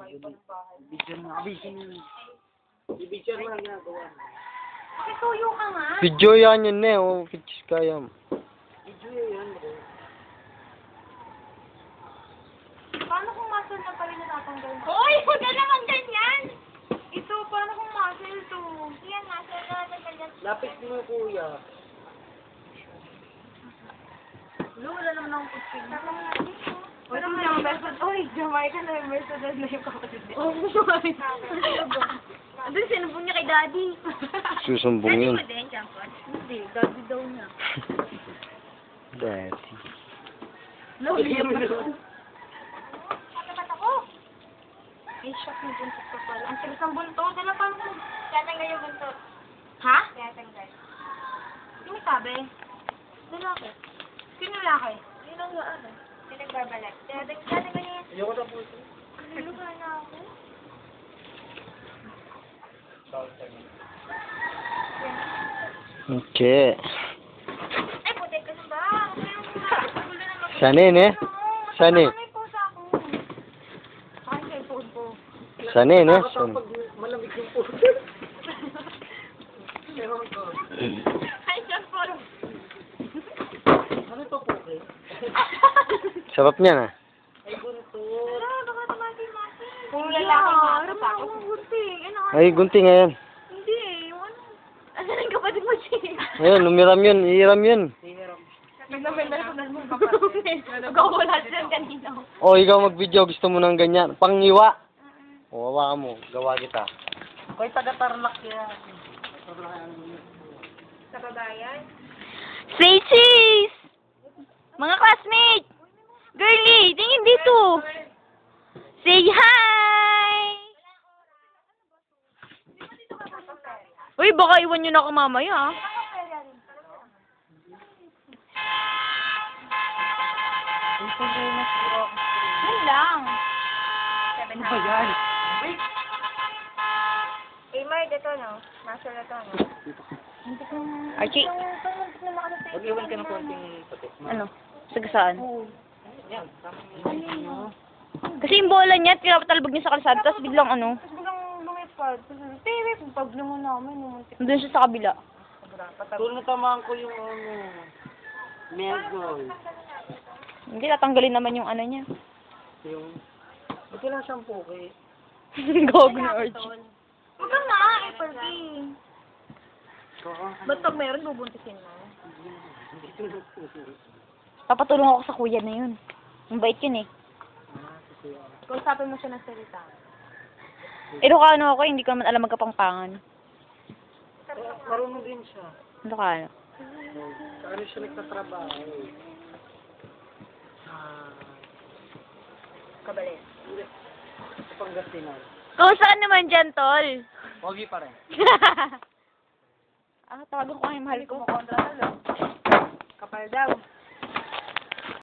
Ibigyan mo. Ibigyan mo lang ginagawa. Pakituyo ka nga. Video yan yun eh. O, pitch kaya mo. Video yan, bro. Paano kung muscle na pala natatanggal? Hoy! Huwag ka naman ganyan! Ito, paano kung muscle to? Yan, muscle na natanggal. Lapit mo, kuya. Lu, wala naman akong kutsing. Wala naman yung Mercedes. Uy, Jamaica na yung Mercedes na yung kapatid niya. Oo, Jamaica. Andun, sinumbong niya kay Daddy. Susumbong yun. Daddy mo din, Champon? Hindi, Daddy daw niya. Daddy. No, hindi mo doon. Katapat ako. Ay, shock yung buntot ko pala. Ang tigas ng buntot. Dala pa mo. Tatanggal yung buntot. Ha? Tatanggal. Hindi may sabi. Lalaki. Sino lalaki? Sino ang lalaki? Sino nagbabalat? Tatanggal niya. Ayoko na po ito. Luluha na ako. Okay. Ay, puti ka na ba? Sanin eh. Sanin. May pusa ako. Ay, cellphone ko. Sanin eh. Nakakatawa pag malamig yung puso. Ewan ko. Ay, cellphone. Ano to po, eh? Sarap niya na. Ay, gunto. Wala, baka tumati-mati. Puro lalaki na ako sa akin. Ay, gunting ngayon. Hindi eh. Yung ano? Asan ang kapatid mo, Chi? Ayun, umiram yun. Iiram yun. Hihiram. Nagna-personal mo kapatid. Nag-awala dyan kanina. O, ikaw mag-video. Gusto mo ng ganyan. Pangiwa. O, hawakan mo. Gawa kita. Koy, taga-tarlac yan. Sa babayan? Say cheese! Mga classmates! Girlie, tingin dito! Say hi! Uy, baka iwan nyo na ako mamaya, ah. Yan lang. Ano ba yan? Wait! Eh, Mard, ito no? Muscle na to, no? Archie, Mag-iwan ka ng konting puti. ano? Sagasaan? Yan. Kasi yung bola niya, pinapatalbog niya sa kalsada, tapos biglang ano, Tapos biglang lumipad. Tapos, paglo mo namin, numuntik. doon siya sa kabila. Tulad na tamaan ko yung medal. Hindi, tatanggalin naman yung ano niya. Yung... Ba't kailangan siyang puki? Gog na Archie. Huwag ka na, Apple Ba't pag meron, bubuntisin mo? Papatulong ako sa kuya na yun. Ang bait yun eh. Kausapin mo siya ng salita. Pero ano ako, hindi ko naman alam magkapangpangan. Marunong din siya. Ano ka ano? Ano siya nagtatrabaho? Kabalit. Sa Pangasinan. Kung saan naman dyan, tol? Pogi pa rin. Ah, tawagan ko ang mahal ko. Kapal daw.